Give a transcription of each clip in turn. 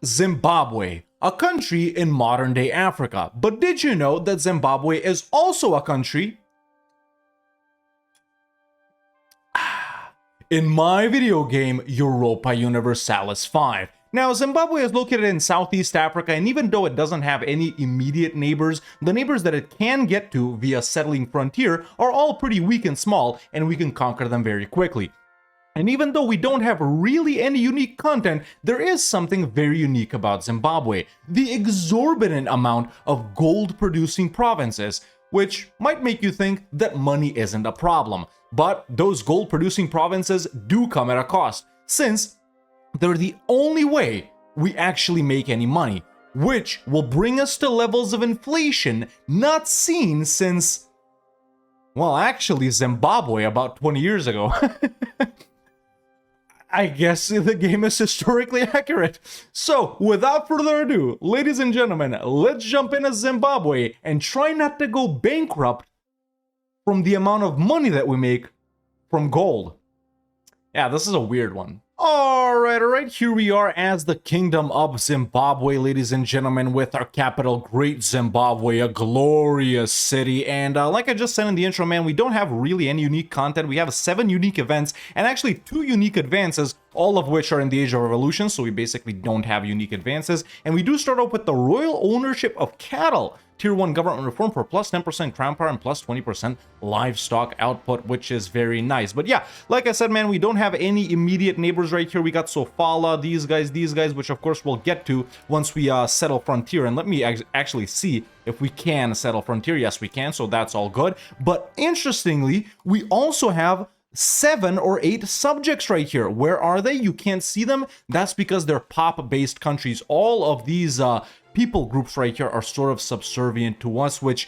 Zimbabwe, a country in modern-day Africa. But did you know that Zimbabwe is also a country in my video game Europa Universalis 5? Now, Zimbabwe is located in Southeast Africa, and even though it doesn't have any immediate neighbors, the neighbors that it can get to via settling frontier are all pretty weak and small, and we can conquer them very quickly. And even though we don't have really any unique content, there is something very unique about Zimbabwe: the exorbitant amount of gold-producing provinces, which might make you think that money isn't a problem. But those gold-producing provinces do come at a cost, since they're the only way we actually make any money, which will bring us to levels of inflation not seen since, well, actually Zimbabwe about 20 years ago. I guess the game is historically accurate. So, without further ado, ladies and gentlemen, let's jump into Zimbabwe and try not to go bankrupt from the amount of money that we make from gold. Yeah, this is a weird one. Alright, here we are as the Kingdom of Zimbabwe, ladies and gentlemen, with our capital, Great Zimbabwe, a glorious city. And like I just said in the intro, man, we don't have really any unique content. We have 7 unique events, and actually 2 unique advances, all of which are in the Age of Revolution, so we basically don't have unique advances. And we do start off with the royal ownership of cattle. Tier 1 government reform for plus 10% crown power and plus 20% livestock output, which is very nice. But yeah, like I said, man, we don't have any immediate neighbors right here. We got Sofala, these guys, which of course we'll get to once we settle frontier. And let me actually see if we can settle frontier. Yes, we can, so that's all good. But interestingly, we also have 7 or 8 subjects right here. Where are they? You can't see them. That's because they're pop-based countries. All of these people groups right here are sort of subservient to us, which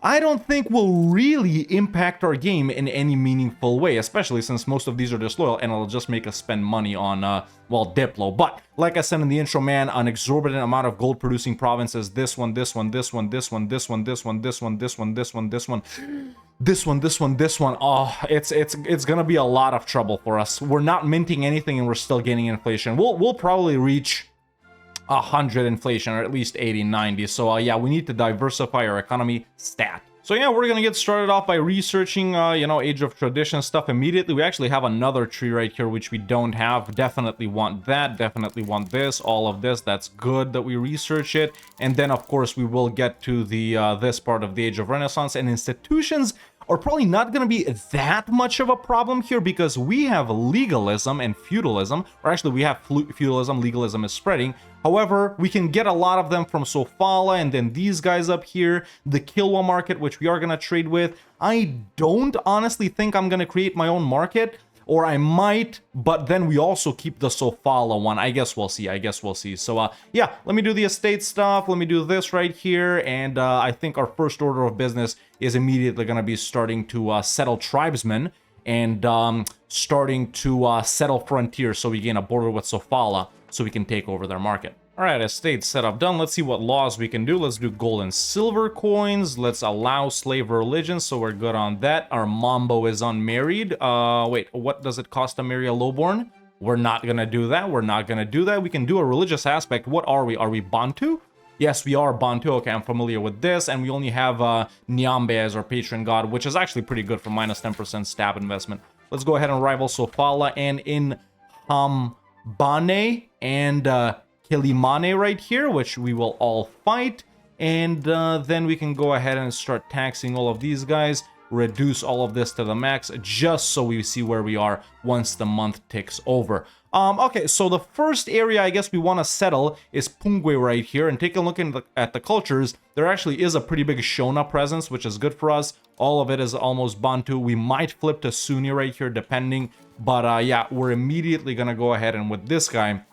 I don't think will really impact our game in any meaningful way, especially since most of these are disloyal and it'll just make us spend money on, well, Diplo. But like I said in the intro, man, an exorbitant amount of gold producing provinces. This one, this one, this one, this one, this one, this one, this one, this one, this one, this one, this one, this one, this one. Oh, it's gonna be a lot of trouble for us. We're not minting anything and we're still gaining inflation. We'll probably reach 100 inflation, or at least 80, 90. So yeah, we need to diversify our economy stat. So yeah, we're gonna get started off by researching, you know, Age of Tradition stuff immediately. We actually have another tree right here, which we don't have. Definitely want that, definitely want this, all of this. That's good that we research it. And then, of course, we will get to the this part of the Age of Renaissance, and institutions are probably not going to be that much of a problem here because we have legalism and feudalism, or actually we have feudalism, legalism is spreading. However, we can get a lot of them from Sofala, and then these guys up here, the Kilwa market, which we are going to trade with. I don't honestly think I'm going to create my own market, or I might, but then we also keep the Sofala one. I guess we'll see. So yeah, let me do the estate stuff. Let me do this right here, and I think our first order of business is immediately going to be starting to settle tribesmen and starting to settle frontiers, so we gain a border with Sofala, so we can take over their market. All right, estate setup done. Let's see what laws we can do. Let's do gold and silver coins. Let's allow slave religion, so we're good on that. Our Mambo is unmarried. Wait, what does it cost to marry a lowborn? We're not gonna do that. We're not gonna do that. We can do a religious aspect. What are we? Are we Bantu? Yes, we are Bantu. Okay, I'm familiar with this. And we only have Nyambe as our patron god, which is actually pretty good for minus 10% stab investment. Let's go ahead and rival Sofala and in Hambane and Kilimane right here, which we will all fight. And then we can go ahead and start taxing all of these guys, reduce all of this to the max, just so we see where we are once the month ticks over. Okay, so the first area I guess we want to settle is Pungwe right here, and take a look at the cultures. There actually is a pretty big Shona presence, which is good for us. All of it is almost Bantu. We might flip to Sunni right here, depending. But yeah, we're immediately going to go ahead and with this guy,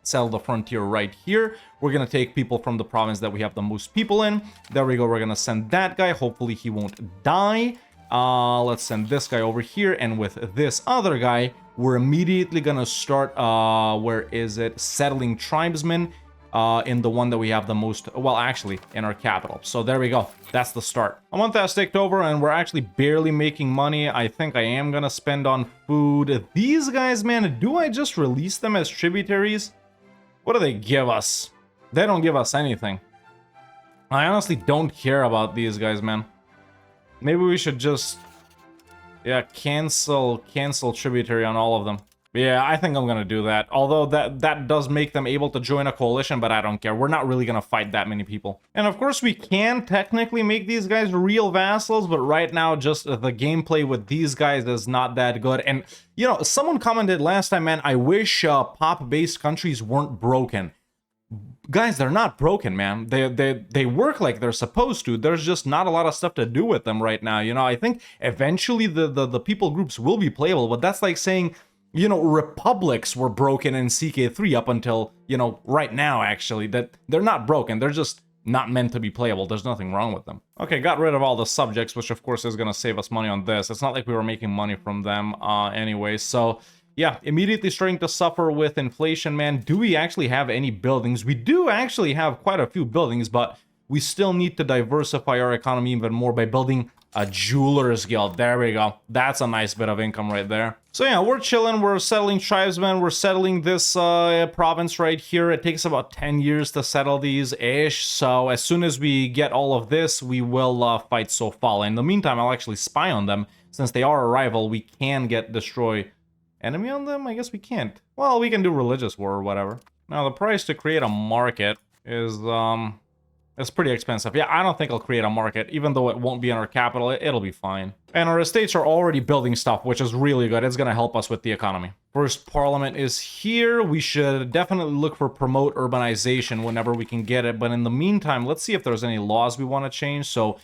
settle the frontier right here. We're going to take people from the province that we have the most people in. There we go. We're going to send that guy. Hopefully he won't die. Let's send this guy over here. And with this other guy, we're immediately going to start, where is it? Settling tribesmen in the one that we have the most, well, actually, in our capital. So there we go. That's the start. A month has ticked over, and we're actually barely making money. I think I am going to spend on food. These guys, man, do I just release them as tributaries? What do they give us? They don't give us anything. I honestly don't care about these guys, man. Maybe we should just... yeah, cancel tributary on all of them. Yeah, I think I'm gonna do that. Although that does make them able to join a coalition, but I don't care. We're not really gonna fight that many people. And of course, we can technically make these guys real vassals, but right now, just the gameplay with these guys is not that good. And, you know, someone commented last time, man, I wish pop-based countries weren't broken. Guys, they're not broken, man. They work like they're supposed to. There's just not a lot of stuff to do with them right now. You know, I think eventually the people groups will be playable, but that's like saying, you know, republics were broken in CK3 up until, you know, right now, actually. That they're not broken. They're just not meant to be playable. There's nothing wrong with them. Okay, got rid of all the subjects, which of course is going to save us money on this. It's not like we were making money from them anyway. So, yeah, immediately starting to suffer with inflation, man. Do we actually have any buildings? We do actually have quite a few buildings, but we still need to diversify our economy even more by building a jeweler's guild. There we go. That's a nice bit of income right there. So yeah, we're chilling. We're settling tribesmen. We're settling this province right here. It takes about 10 years to settle these-ish. So as soon as we get all of this, we will fight Sofala. In the meantime, I'll actually spy on them. Since they are a rival, we can destroy enemy on them? I guess we can't. Well, we can do religious war or whatever. Now, the price to create a market is, it's pretty expensive. Yeah, I don't think I'll create a market. Even though it won't be in our capital, it'll be fine. And our estates are already building stuff, which is really good. It's gonna help us with the economy. First parliament is here. We should definitely look for promote urbanization whenever we can get it. But in the meantime, let's see if there's any laws we want to change. So,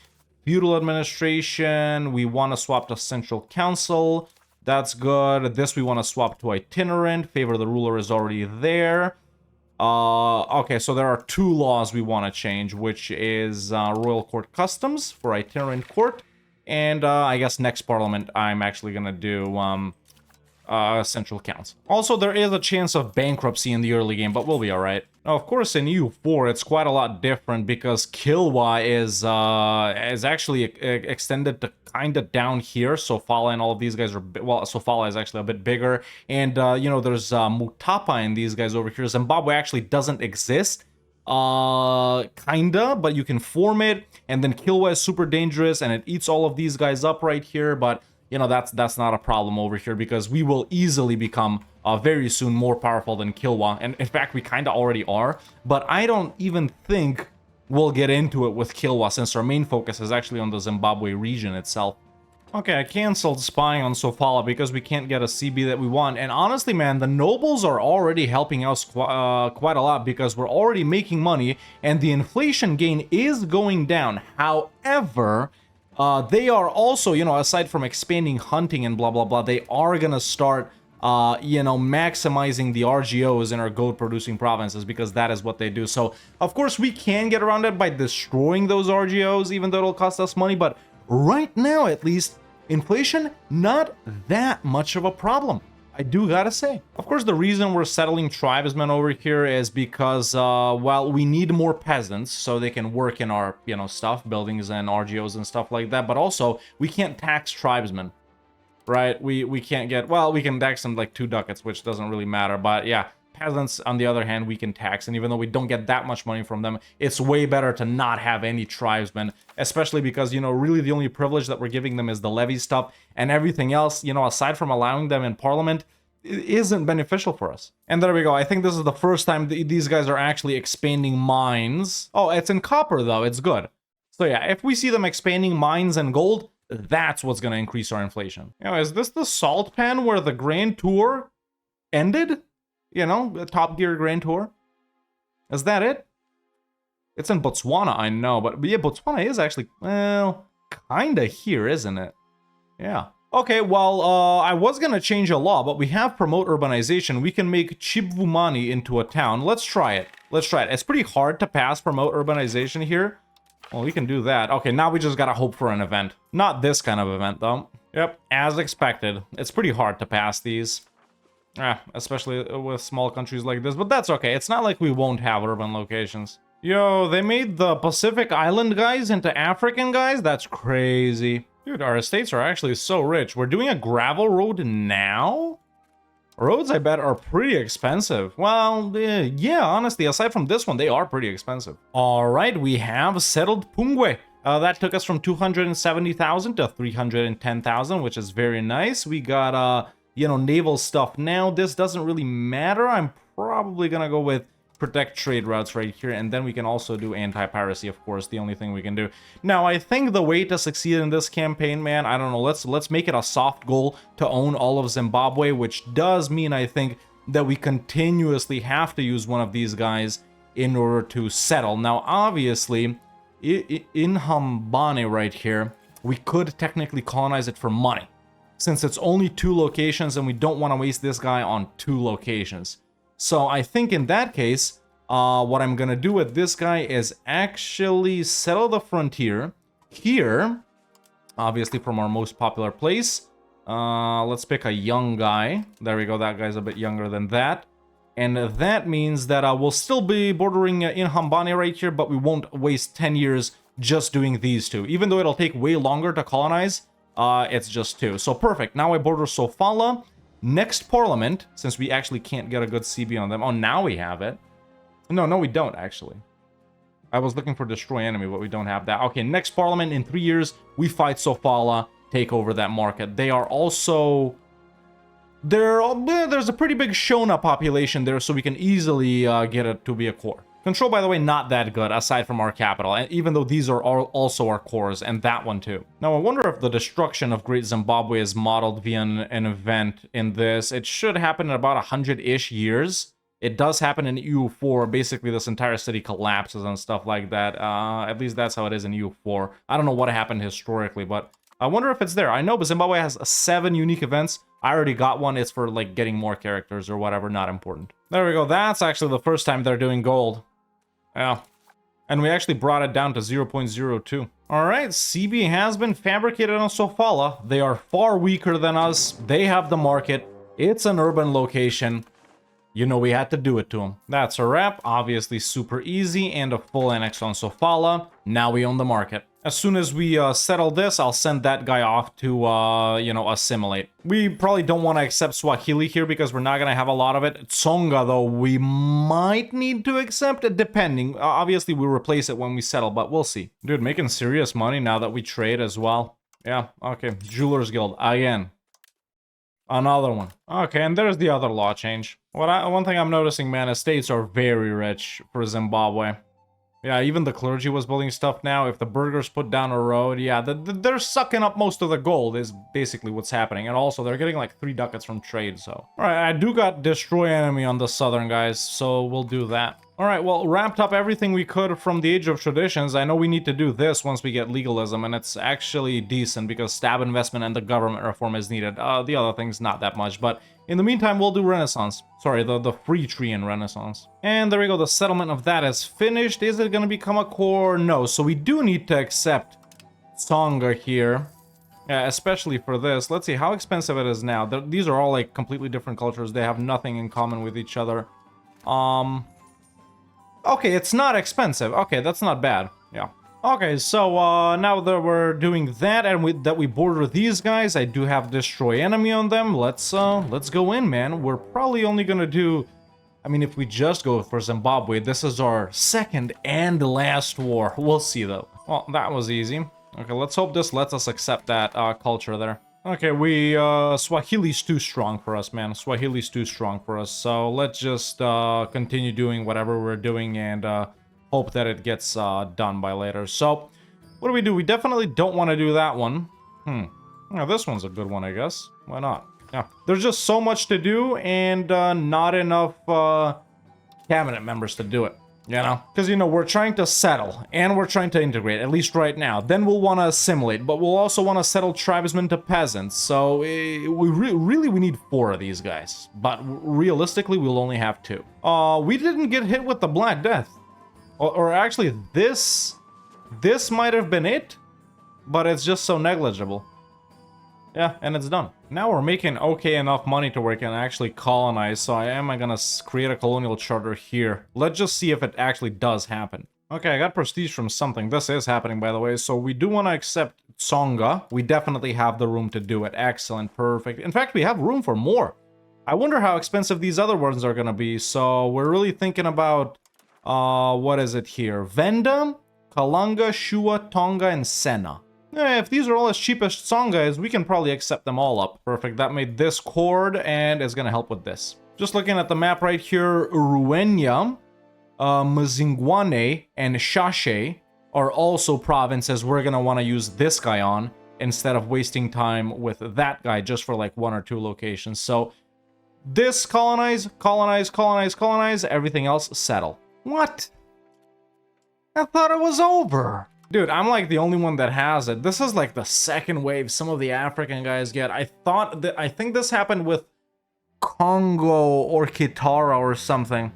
feudal administration, we want to swap to central council. That's good. This we want to swap to itinerant. Favor the ruler is already there. Okay, so there are 2 laws we want to change, which is Royal Court Customs for itinerant court. And I guess next parliament I'm actually going to do central council. Also, there is a chance of bankruptcy in the early game, but we'll be alright. Now, of course, in EU4, it's quite a lot different because Kilwa is actually extended to kind of down here. Sofala and all of these guys are, well, Sofala is actually a bit bigger. And, you know, there's Mutapa and these guys over here. Zimbabwe actually doesn't exist. Kinda, but you can form it. And then Kilwa is super dangerous and it eats all of these guys up right here. But, you know, that's not a problem over here because we will easily become very soon more powerful than Kilwa. And in fact, we kind of already are. But I don't even think we'll get into it with Kilwa since our main focus is actually on the Zimbabwe region itself. Okay, I canceled spying on Sofala because we can't get a CB that we want. And honestly, man, the nobles are already helping us quite a lot because we're already making money and the inflation gain is going down. However, they are also, you know, aside from expanding hunting and blah, blah, blah, they are going to start, you know, maximizing the RGOs in our gold-producing provinces because that is what they do. So, of course, we can get around it by destroying those RGOs, even though it'll cost us money. But right now, at least, inflation, not that much of a problem. I do gotta say. Of course, the reason we're settling tribesmen over here is because, well, we need more peasants so they can work in our, you know, stuff, buildings and RGOs and stuff like that. But also, we can't tax tribesmen, right? We can't get, well, we can tax them like 2 ducats, which doesn't really matter. But yeah, peasants, on the other hand, we can tax. And even though we don't get that much money from them, it's way better to not have any tribesmen, especially because, you know, really the only privilege that we're giving them is the levy stuff, and everything else, you know, aside from allowing them in parliament, isn't beneficial for us. And there we go. I think this is the first time these guys are actually expanding mines. Oh, it's in copper, though. It's good. So yeah, if we see them expanding mines and gold, that's what's going to increase our inflation. You know, is this the salt pan where the Grand Tour ended? You know, the Top Gear Grand Tour? Is that it? It's in Botswana, I know, but yeah, Botswana is actually, well, kinda here, isn't it? Yeah. Okay, well, I was gonna change a law, but we have promote urbanization. We can make Chibvumani into a town. Let's try it. Let's try it. It's pretty hard to pass promote urbanization here. Well, we can do that. Okay, now we just gotta hope for an event. Not this kind of event, though. Yep, as expected. It's pretty hard to pass these. Especially with small countries like this, but that's okay. It's not like we won't have urban locations. Yo, they made the Pacific Island guys into African guys? That's crazy. Dude, our estates are actually so rich. We're doing a gravel road now? Roads, I bet, are pretty expensive. Well, yeah, honestly, aside from this one, they are pretty expensive. All right, we have settled Pungwe. That took us from 270,000 to 310,000, which is very nice. We got, naval stuff now. This doesn't really matter. I'm probably gonna go with protect trade routes right here, and then we can also do anti-piracy, of course, the only thing we can do. Now, I think the way to succeed in this campaign, man, I don't know, let's make it a soft goal to own all of Zimbabwe, which does mean, I think, that we continuously have to use one of these guys in order to settle. Now, obviously, in Hambane right here, we could technically colonize it for money, since it's only 2 locations and we don't want to waste this guy on 2 locations. So I think in that case, what I'm gonna do with this guy is actually settle the frontier here, obviously from our most popular place. Let's pick a young guy. There we go, that guy's a bit younger than that. And that means that we'll still be bordering in Hambane right here, but we won't waste 10 years just doing these 2. Even though it'll take way longer to colonize, it's just 2. So perfect. Now I border Sofala. Next parliament, since we actually can't get a good CB on them. Oh, now we have it. No, we don't, actually. I was looking for destroy enemy, but we don't have that. Okay, next parliament in 3 years, we fight Sofala, take over that market. They are also... There's a pretty big Shona population there, so we can easily get it to be a core. Control, by the way, not that good, aside from our capital, and even though these are also our cores, and that one too. Now, I wonder if the destruction of Great Zimbabwe is modeled via an event in this. It should happen in about 100-ish years. It does happen in EU4. Basically, this entire city collapses and stuff like that. At least that's how it is in EU4. I don't know what happened historically, but I wonder if it's there. I know Zimbabwe has 7 unique events. I already got one. It's for, like, getting more characters or whatever. Not important. There we go. That's actually the first time they're doing gold. Yeah. And we actually brought it down to 0.02. Alright, CB has been fabricated on Sofala. They are far weaker than us. They have the market. It's an urban location. You know we had to do it to them. That's a wrap. Obviously super easy and a full annex on Sofala. Now we own the market. As soon as we settle this, I'll send that guy off to, assimilate. We probably don't want to accept Swahili here because we're not going to have a lot of it. Tsonga, though, we might need to accept it, depending. Obviously, we replace it when we settle, but we'll see. Dude, making serious money now that we trade as well. Yeah, okay. Jewelers Guild, again. Another one. Okay, and there's the other law change. One thing I'm noticing, man, estates are very rich for Zimbabwe. Yeah, even the clergy was building stuff now. If the burghers put down a road, yeah, they're sucking up most of the gold is basically what's happening. And also, they're getting like 3 ducats from trade, so. Alright, I do got destroy enemy on the southern guys, so we'll do that. Alright, well, wrapped up everything we could from the Age of Traditions. I know we need to do this once we get legalism, and it's actually decent because stab investment and the government reform is needed. The other things, not that much, but in the meantime, we'll do Renaissance. Sorry, the free tree in Renaissance. And there we go, the settlement of that is finished. Is it going to become a core? No, so we do need to accept Tsonga here. Yeah, especially for this. Let's see how expensive it is now. These are all like completely different cultures. They have nothing in common with each other. Okay, it's not expensive. Okay, that's not bad. Yeah. Okay, so now that we're doing that and that we border these guys, I do have destroy enemy on them. Let's go in, man. We're probably only gonna do, I mean, if we just go for Zimbabwe, this is our second and last war. We'll see though. Well, that was easy. Okay, let's hope this lets us accept that culture there. Okay, Swahili's too strong for us, man. Swahili's too strong for us. So let's just continue doing whatever we're doing and hope that it gets done by later. So what do? We definitely don't want to do that one. Yeah, this one's a good one, I guess. Why not? Yeah, there's just so much to do and not enough cabinet members to do it. You know, because, you know, we're trying to settle and we're trying to integrate, at least right now. Then we'll want to assimilate, but we'll also want to settle tribesmen to peasants. So we really need 4 of these guys, but realistically, we'll only have 2. We didn't get hit with the Black Death, or actually, this might have been it, but it's just so negligible. Yeah, and it's done. Now we're making okay enough money to where we can actually colonize, so I am gonna create a colonial charter here. Let's just see if it actually does happen. Okay, I got prestige from something. This is happening, by the way, so we do want to accept Tsonga. We definitely have the room to do it. Excellent, perfect. In fact, we have room for more. I wonder how expensive these other ones are gonna be. So we're really thinking about, what is it here? Venda, Kalanga, Shua, Tonga, and Sena. If these are all as cheap as Tsonga is, we can probably accept them all up. Perfect, that made this chord, and is gonna help with this. Just looking at the map right here, Ruenya, Mzingwane, and Shashe are also provinces we're gonna want to use this guy on, instead of wasting time with that guy just for like 1 or 2 locations. So this colonize, colonize, colonize, colonize, everything else settle. What? I thought it was over. Dude, I'm like the only one that has it. This is like the second wave some of the African guys get. I think this happened with Congo or Kitara or something.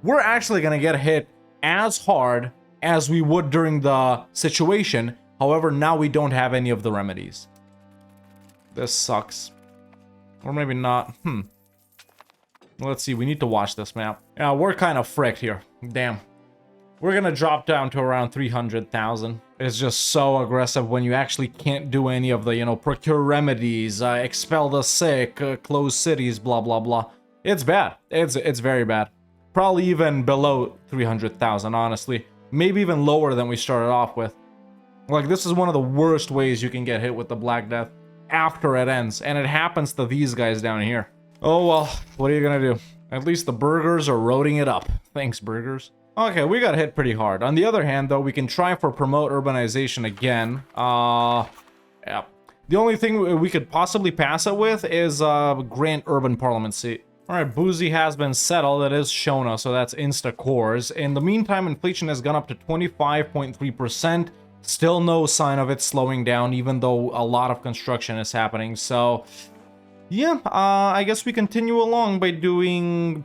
We're actually gonna get hit as hard as we would during the situation. However, now we don't have any of the remedies. This sucks. Or maybe not. Let's see, we need to watch this map. Yeah, we're kind of fricked here. Damn. We're gonna drop down to around 300,000. It's just so aggressive when you actually can't do any of the, you know, procure remedies, expel the sick, close cities, blah, blah, blah. It's bad. It's very bad. Probably even below 300,000, honestly. Maybe even lower than we started off with. Like, this is one of the worst ways you can get hit with the Black Death after it ends. And it happens to these guys down here. Oh, well, what are you gonna do? At least the burgers are roading it up. Thanks, burgers. Okay, we got hit pretty hard. On the other hand, though, we can try for promote urbanization again. Yeah. The only thing we could possibly pass it with is grant urban parliament seat. Alright, Boozy has been settled. It is Shona, so that's insta-cores. In the meantime, inflation has gone up to 25.3%. Still no sign of it slowing down, even though a lot of construction is happening. So, yeah, I guess we continue along by doing...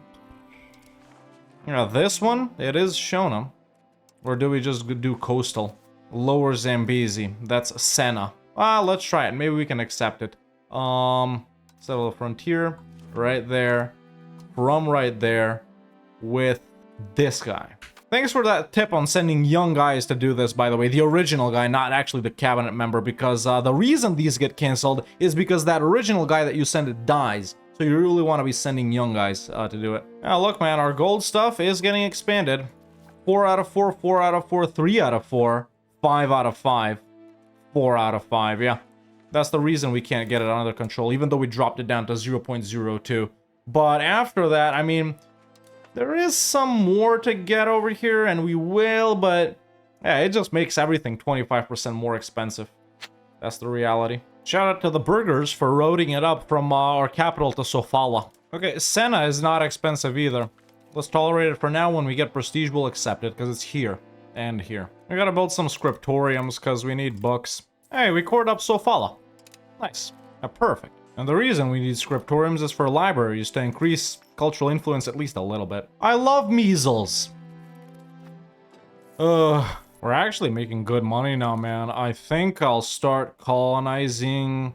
You know, this one, it is Shona. Or do we just do coastal? Lower Zambezi, that's Sena. Let's try it. Maybe we can accept it. Settle the frontier, right there. From right there, with this guy. Thanks for that tip on sending young guys to do this, by the way. The original guy, not actually the cabinet member, because the reason these get cancelled is because that original guy that you send it dies. So you really want to be sending young guys to do it. Now look, man, our gold stuff is getting expanded. 4 out of 4, 4 out of 4, 3 out of 4, 5 out of 5, 4 out of 5, yeah. That's the reason we can't get it under control, even though we dropped it down to 0.02. But after that, I mean... There is some more to get over here, and we will, but... Yeah, it just makes everything 25% more expensive. That's the reality. Shout out to the burgers for roading it up from our capital to Sofala. Okay, Sena is not expensive either. Let's tolerate it for now. When we get prestige, we'll accept it, because it's here. And here. We gotta build some scriptoriums, because we need books. Hey, we cored up Sofala. Nice. Perfect. And the reason we need scriptoriums is for libraries to increase cultural influence at least a little bit. I love measles! We're actually making good money now, man. I think I'll start colonizing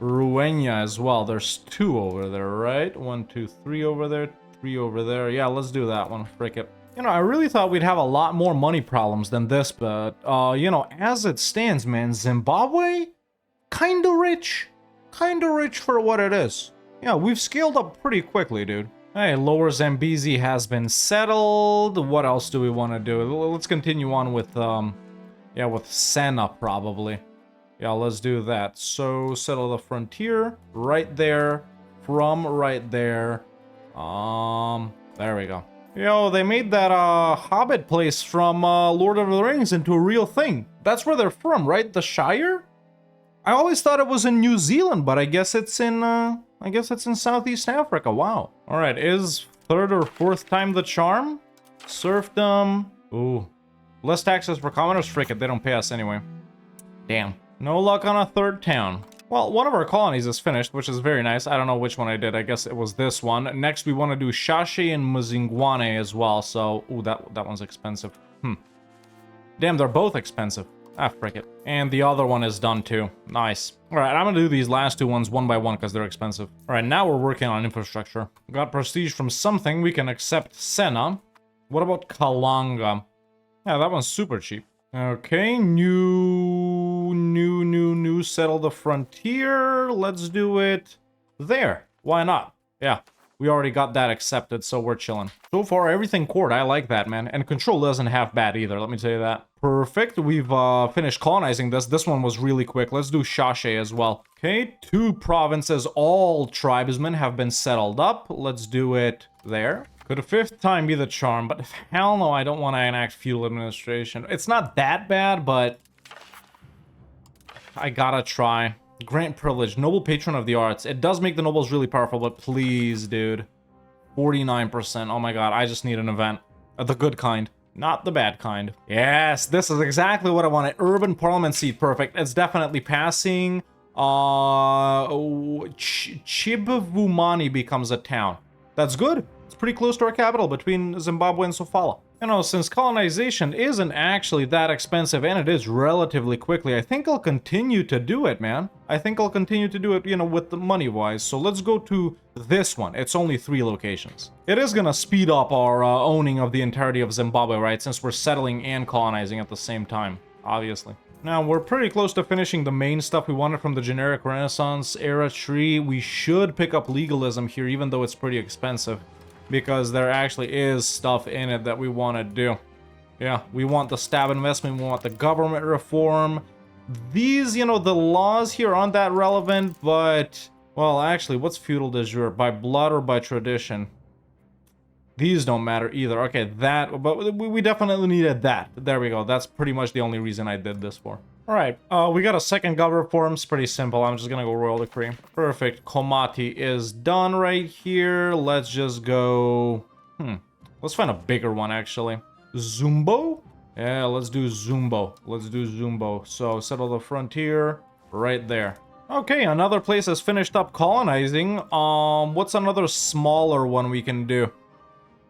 Ruenya as well. There's 2 over there, right? 1, 2, 3 over there, 3 over there. Yeah, let's do that one. Frick it. You know, I really thought we'd have a lot more money problems than this, but, you know, as it stands, man, Zimbabwe? Kinda rich. Kinda rich for what it is. Yeah, we've scaled up pretty quickly, dude. Hey, Lower Zambezi has been settled. What else do we want to do? Let's continue on with, yeah, with Sena, probably. Yeah, let's do that. So, settle the frontier. Right there. From right there. There we go. Yo, they made that, Hobbit place from, Lord of the Rings into a real thing. That's where they're from, right? The Shire? I always thought it was in New Zealand, but I guess it's in, Southeast Africa. Wow. Alright, is 3rd or 4th time the charm? Serfdom. Ooh. Less taxes for commoners? Frick it, they don't pay us anyway. Damn. No luck on a 3rd town. Well, one of our colonies is finished, which is very nice. I don't know which one I did. I guess it was this one. Next, we want to do Shashe and Mzingwane as well. So, ooh, that one's expensive. Damn, they're both expensive. Ah, frick it. And the other one is done too. Nice. Alright, I'm gonna do these last 2 ones one by one because they're expensive. Alright, now we're working on infrastructure. Got prestige from something. We can accept Sena. What about Kalanga? Yeah, that one's super cheap. Okay, new, settle the frontier. Let's do it there. Why not? Yeah. We already got that accepted, so we're chilling. So far, everything court. I like that, man. And control doesn't half bad either, let me tell you that. Perfect. We've finished colonizing this. This one was really quick. Let's do Shashe as well. Okay, 2 provinces. All tribesmen have been settled up. Let's do it there. Could a 5th time be the charm? But hell no, I don't want to enact feudal administration. It's not that bad, but I gotta try. Grant privilege, noble patron of the arts. It does make the nobles really powerful, but please, dude. 49%. Oh my god, I just need an event. The good kind, not the bad kind. Yes, this is exactly what I wanted. Urban parliament seat, perfect. It's definitely passing. Chibuvumani becomes a town. That's good. It's pretty close to our capital between Zimbabwe and Sofala. You know, since colonization isn't actually that expensive and it is relatively quickly, I think I'll continue to do it, man. I think I'll continue to do it, you know, with the money-wise. So let's go to this one. It's only 3 locations. It is gonna speed up our owning of the entirety of Zimbabwe, right? Since we're settling and colonizing at the same time, obviously. Now, we're pretty close to finishing the main stuff we wanted from the generic Renaissance era tree. We should pick up legalism here, even though it's pretty expensive. Because there actually is stuff in it that we want to do. Yeah, we want the stab investment, we want the government reform. These, you know, the laws here aren't that relevant, but... Well, actually, what's feudal de jure? By blood or by tradition? These don't matter either. Okay, that... But we definitely needed that. There we go. That's pretty much the only reason I did this for. Alright, we got a second government reform. It's pretty simple. I'm just gonna go royal decree. Perfect. Komati is done right here. Let's just go... Let's find a bigger one, actually. Zumbo? Yeah, let's do Zumbo. Let's do Zumbo. So, settle the frontier right there. Okay, another place has finished up colonizing. What's another smaller one we can do?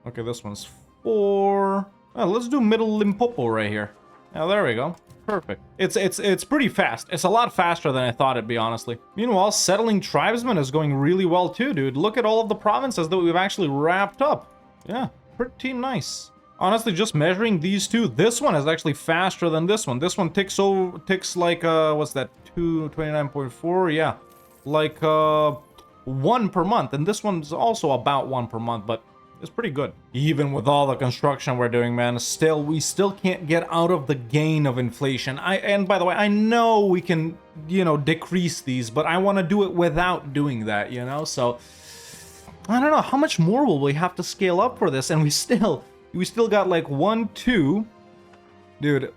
Okay, this one's 4. Let's do Middle Limpopo right here. Yeah, there we go. Perfect. It's pretty fast. It's a lot faster than I thought it'd be, honestly. Meanwhile, settling tribesmen is going really well too, dude. Look at all of the provinces that we've actually wrapped up. Yeah, pretty nice. Honestly, just measuring these two, this one is actually faster than this one. This one ticks like what's that? 229.4, yeah. Like 1 per month, and this one's also about 1 per month, but it's pretty good. Even with all the construction we're doing, man, we still can't get out of the gain of inflation. And by the way, I know we can, you know, decrease these, but I want to do it without doing that, you know? So, I don't know, how much more will we have to scale up for this? And we still got like 1, 2, dude,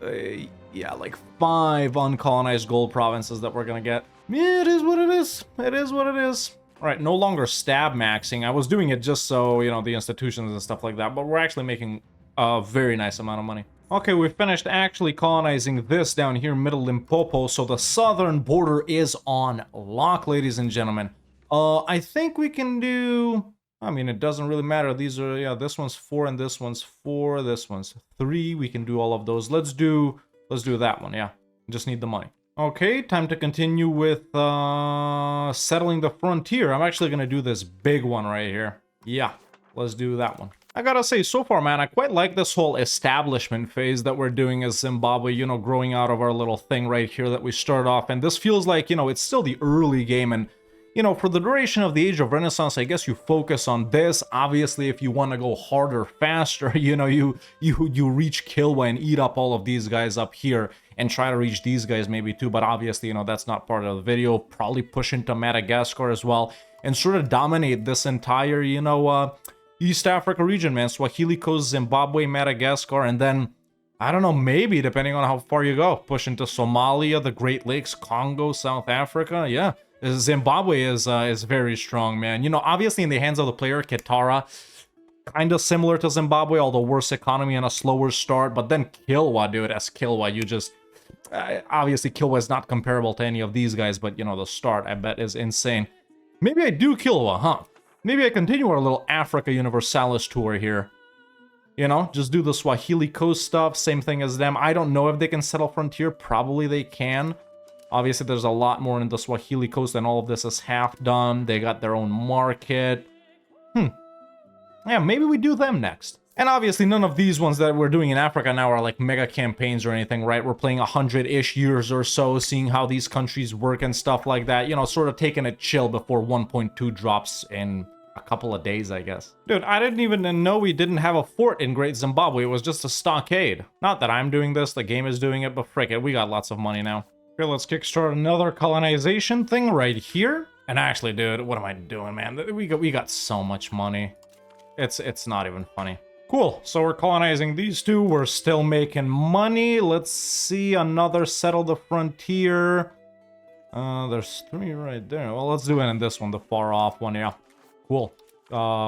yeah, like 5 uncolonized gold provinces that we're gonna get. Yeah, it is what it is. It is what it is. Alright, no longer stab maxing. I was doing it just so, you know, the institutions and stuff like that, but we're actually making a very nice amount of money. Okay, we finished actually colonizing this down here, Middle Limpopo, so the southern border is on lock, ladies and gentlemen. I think we can do... I mean, it doesn't really matter. These are, yeah, this one's 4 and this one's 4, this one's 3. We can do all of those. Let's do that one, yeah. Just need the money. Okay, time to continue with settling the frontier. I'm actually gonna do this big one right here. Yeah, let's do that one. I gotta say, so far, man, I quite like this whole establishment phase that we're doing as Zimbabwe, you know, growing out of our little thing right here that we start off. And this feels like, you know, it's still the early game, and you know, for the duration of the Age of Renaissance, I guess you focus on this. Obviously, if you want to go harder, faster, you know, you reach Kilwa and eat up all of these guys up here and try to reach these guys maybe too. But obviously, you know, that's not part of the video. Probably push into Madagascar as well and sort of dominate this entire, you know, East Africa region, man. Swahili Coast, Zimbabwe, Madagascar, and then, I don't know, maybe, depending on how far you go, push into Somalia, the Great Lakes, Congo, South Africa, yeah. Zimbabwe is very strong, man. You know, obviously in the hands of the player, Kitara, kind of similar to Zimbabwe, although worse economy and a slower start. But then Kilwa, dude, as Kilwa, you just... obviously, Kilwa is not comparable to any of these guys, but, you know, the start, I bet, is insane. Maybe I do Kilwa, huh? Maybe I continue our little Africa Universalis tour here. You know, just do the Swahili Coast stuff, same thing as them. I don't know if they can settle frontier. Probably they can. Obviously, there's a lot more in the Swahili Coast, and all of this is half done. They got their own market. Yeah, maybe we do them next. And obviously none of these ones that we're doing in Africa now are like mega campaigns or anything, right? We're playing 100-ish years or so, seeing how these countries work and stuff like that. You know, sort of taking it chill before 1.2 drops in a couple of days, I guess. Dude, I didn't even know we didn't have a fort in Great Zimbabwe. It was just a stockade. Not that I'm doing this, the game is doing it, but frick it, we got lots of money now. Okay, let's kickstart another colonization thing right here. And actually, dude, what am I doing, man? We got so much money. It's not even funny. Cool, so we're colonizing these two. We're still making money. Let's see, another settle the frontier. There's 3 right there. Well, let's do it in this one, the far off one, yeah. Cool.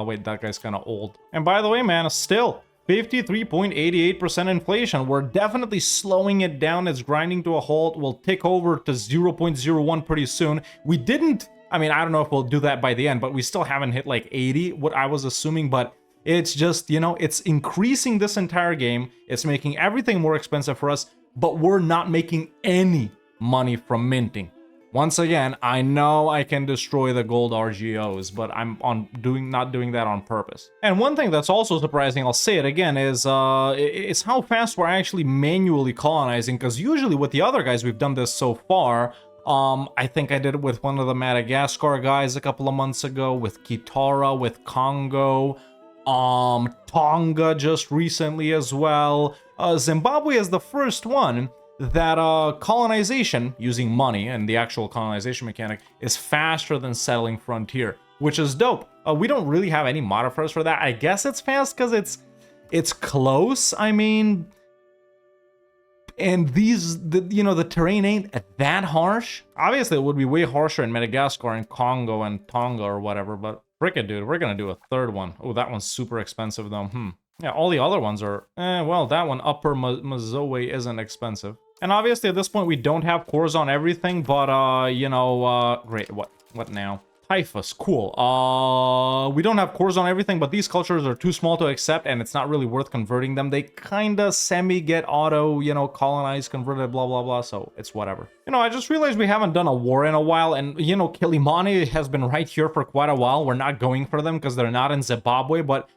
Wait, that guy's kind of old. And by the way, man, still 53.88% inflation. We're definitely slowing it down. It's grinding to a halt. We'll tick over to 0.01 pretty soon. We didn't, I mean, I don't know if we'll do that by the end, but we still haven't hit like 80, what I was assuming, but it's just, you know, it's increasing this entire game. It's making everything more expensive for us, but we're not making any money from minting. Once again, I know I can destroy the gold RGOs, but I'm not doing that on purpose. And one thing that's also surprising, I'll say it again, is it's how fast we're actually manually colonizing, because usually with the other guys, we've done this so far. I think I did it with one of the Madagascar guys a couple of months ago, with Kitara, with Congo, Tonga just recently as well. Zimbabwe is the first one that colonization, using money and the actual colonization mechanic, is faster than settling frontier, which is dope. We don't really have any modifiers for that. I guess it's fast because it's close, I mean, and the terrain ain't that harsh. Obviously, it would be way harsher in Madagascar and Congo and Tonga or whatever, but frick it, dude, we're gonna do a third one. Oh, that one's super expensive though. Yeah, all the other ones are, well, that one, Upper Mazowe, isn't expensive. And obviously, at this point, we don't have cores on everything, but, great, what now? Typhus, cool. We don't have cores on everything, but these cultures are too small to accept, and it's not really worth converting them. They kinda semi-get auto, colonized, converted, blah, blah, blah, so it's whatever. I just realized we haven't done a war in a while, and, Kilimani has been right here for quite a while. We're not going for them because they're not in Zimbabwe, but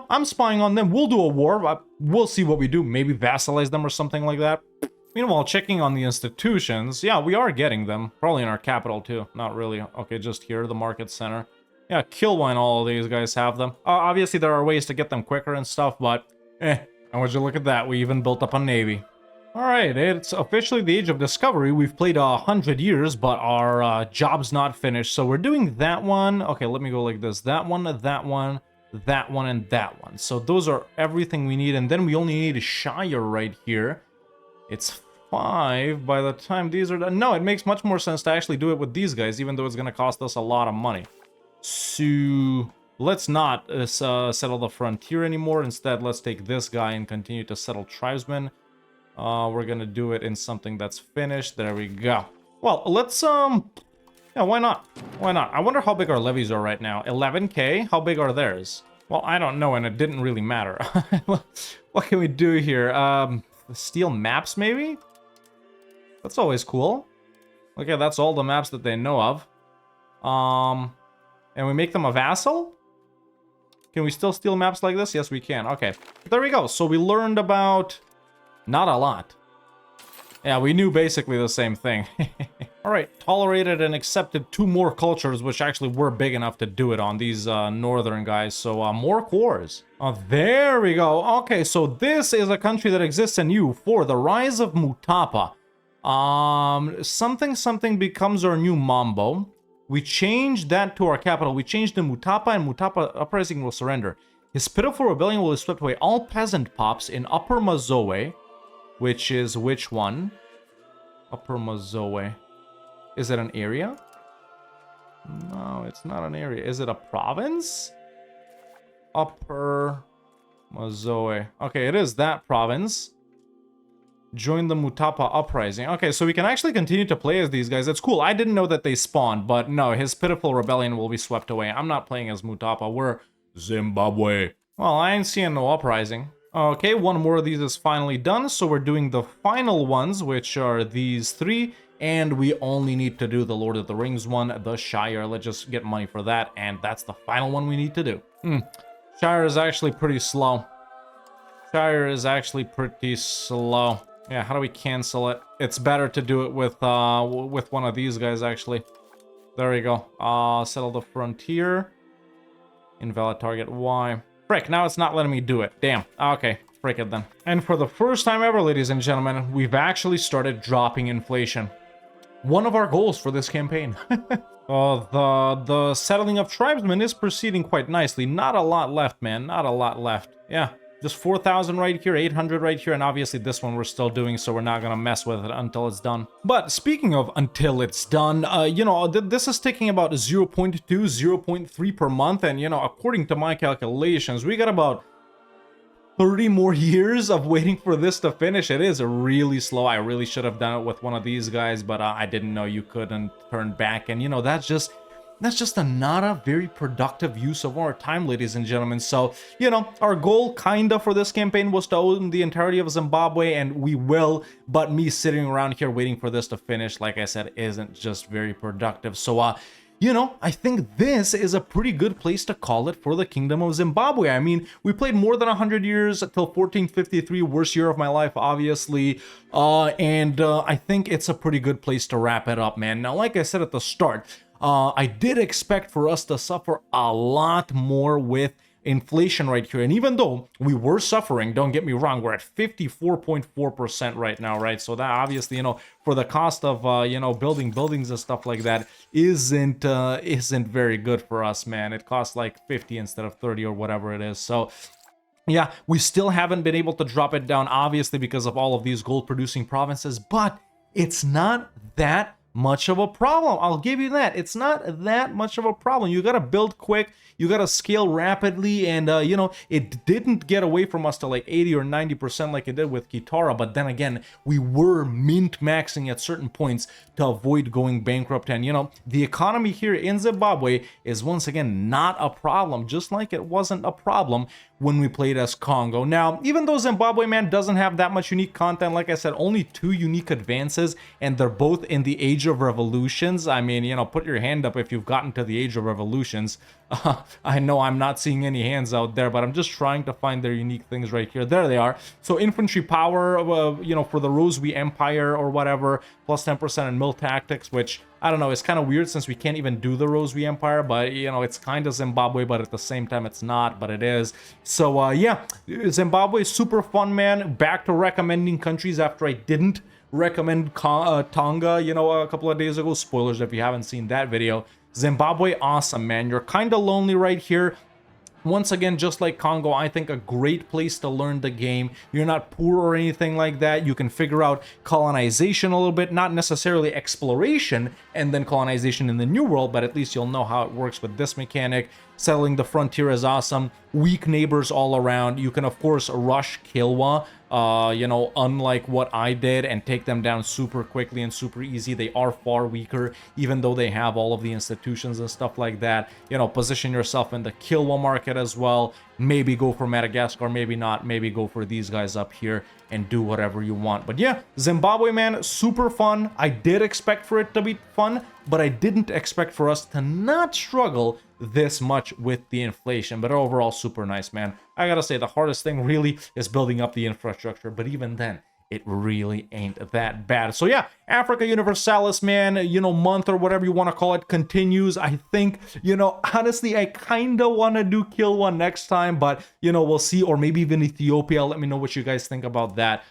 I'm spying on them. We'll do a war, but we'll see what we do. Maybe vassalize them or something like that. Meanwhile, checking on the institutions, yeah, we are getting them. Probably in our capital, too. Not really. Okay, just here, the market center. Yeah, kill when all of these guys have them. Obviously, there are ways to get them quicker and stuff, but and would you look at that? We even built up a navy. Alright, it's officially the Age of Discovery. We've played 100 years, but our job's not finished. So we're doing that one. Okay, let me go like this. That one, that one, that one, and that one. So those are everything we need. And then we only need a Shire right here. It's 5 by the time these are done. No, it makes much more sense to actually do it with these guys, even though it's going to cost us a lot of money. So let's not settle the frontier anymore. Instead, let's take this guy and continue to settle tribesmen. We're going to do it in something that's finished. There we go. Well, let's, yeah, why not? Why not? I wonder how big our levies are right now. 11K? How big are theirs? Well, I don't know, and it didn't really matter. What can we do here? Steal maps, maybe? That's always cool. Okay, that's all the maps that they know of. And we make them a vassal? Can we still steal maps like this? Yes, we can. Okay, there we go. So we learned about... not a lot. Yeah, we knew basically the same thing. Alright, tolerated and accepted 2 more cultures, which actually were big enough to do it on these northern guys. So more cores. Oh, there we go. Okay, so this is a country that exists in EU4, the rise of Mutapa. Something becomes our new Mambo. We changed that to our capital. We changed to Mutapa, and Mutapa uprising will surrender. His pitiful rebellion will sweep away all peasant pops in Upper Mazowe, which is which one? Upper Mazowe. Is it an area? No, it's not an area. Is it a province? Upper Mazowe. Okay, it is that province. Join the Mutapa uprising. Okay, so we can actually continue to play as these guys. That's cool. I didn't know that they spawned, but no, his pitiful rebellion will be swept away. I'm not playing as Mutapa. We're Zimbabwe. Well, I ain't seeing no uprising. Okay, one more of these is finally done, so we're doing the final ones, which are these 3, and we only need to do the Lord of the Rings one, the Shire. Let's just get money for that, and that's the final one we need to do. Shire is actually pretty slow. Shire is actually pretty slow. Yeah, how do we cancel it? It's better to do it with one of these guys, actually. There we go. Settle the frontier. Invalid target Y. Frick, now it's not letting me do it. Damn. Okay, frick it then. And for the first time ever, ladies and gentlemen, we've actually started dropping inflation. One of our goals for this campaign. The settling of tribesmen is proceeding quite nicely. Not a lot left, man. Not a lot left. Yeah. Just 4,000 right here, 800 right here, and obviously this one we're still doing, so we're not gonna mess with it until it's done. But speaking of until it's done, you know, this is taking about 0.2, 0.3 per month, and, you know, according to my calculations, we got about 30 more years of waiting for this to finish. It is really slow. I really should have done it with one of these guys, but I didn't know you couldn't turn back, and, you know, that's just not a very productive use of our time, ladies and gentlemen. So, you know, our goal kinda for this campaign was to own the entirety of Zimbabwe, and we will, but me sitting around here waiting for this to finish, like I said, isn't just very productive. So, you know, I think this is a pretty good place to call it for the Kingdom of Zimbabwe. I mean, we played more than 100 years till 1453, worst year of my life, obviously. I think it's a pretty good place to wrap it up, man. Now, like I said at the start, I did expect for us to suffer a lot more with inflation right here. And even though we were suffering, don't get me wrong, we're at 54.4% right now, right? So that obviously, you know, for the cost of, you know, building buildings and stuff like that isn't very good for us, man. It costs like 50 instead of 30 or whatever it is. So yeah, we still haven't been able to drop it down, obviously, because of all of these gold producing provinces, but it's not that much of a problem. I'll give you that. It's not that much of a problem. You gotta build quick, you gotta scale rapidly, and you know, it didn't get away from us to like 80 or 90% like it did with Kitara, but then again, we were mint maxing at certain points to avoid going bankrupt. And you know, the economy here in Zimbabwe is once again not a problem, just like it wasn't a problem when we played as Congo. Now, even though Zimbabwe, man, doesn't have that much unique content, like I said, only 2 unique advances, and they're both in the Age of Revolutions. I mean, you know, put your hand up if you've gotten to the Age of Revolutions. I know I'm not seeing any hands out there, but I'm just trying to find their unique things right here. There they are. So infantry power, you know, for the Roswy Empire or whatever, plus 10% in mill tactics, which I don't know, it's kind of weird since we can't even do the Roswy Empire, but, you know, it's kind of Zimbabwe, but at the same time it's not, but it is. So, yeah, Zimbabwe is super fun, man. Back to recommending countries after I didn't recommend Tonga, you know, a couple of days ago. Spoilers if you haven't seen that video. Zimbabwe, awesome, man. You're kind of lonely right here. Once again, just like Congo, I think a great place to learn the game. You're not poor or anything like that. You can figure out colonization a little bit, not necessarily exploration and then colonization in the New World, but at least you'll know how it works with this mechanic. Settling the frontier is awesome. Weak neighbors all around. You can, of course, rush Kilwa, you know, unlike what I did, and take them down super quickly and super easy. They are far weaker, even though they have all of the institutions and stuff like that. You know, position yourself in the Kilwa market as well. Maybe go for Madagascar, maybe not. Maybe go for these guys up here and do whatever you want. But yeah, Zimbabwe, man, super fun. I did expect for it to be fun, but I didn't expect for us to not struggle this much with the inflation. But overall, super nice, man. I gotta say, the hardest thing really is building up the infrastructure, but even then, it really ain't that bad. So yeah, Africa Universalis, man, you know, month or whatever you want to call it, continues. I think, you know, honestly, I kind of want to do Kilwa next time, but, you know, we'll see. Or maybe even Ethiopia. Let me know what you guys think about that.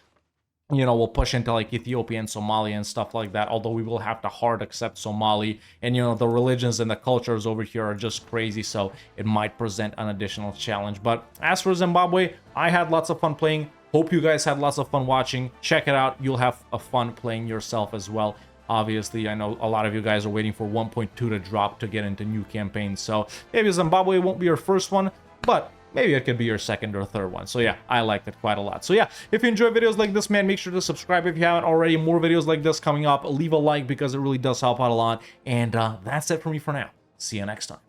You know, we'll push into like Ethiopia and Somalia and stuff like that, although we will have to hard accept Somali. And, you know, the religions and the cultures over here are just crazy, so it might present an additional challenge. But as for Zimbabwe, I had lots of fun playing. Hope you guys had lots of fun watching. Check it out. You'll have a fun playing yourself as well. Obviously, I know a lot of you guys are waiting for 1.2 to drop to get into new campaigns. So maybe Zimbabwe won't be your first one, but maybe it could be your second or third one. So yeah, I liked it quite a lot. So yeah, if you enjoy videos like this, man, make sure to subscribe if you haven't already. More videos like this coming up. Leave a like because it really does help out a lot. And that's it for me for now. See you next time.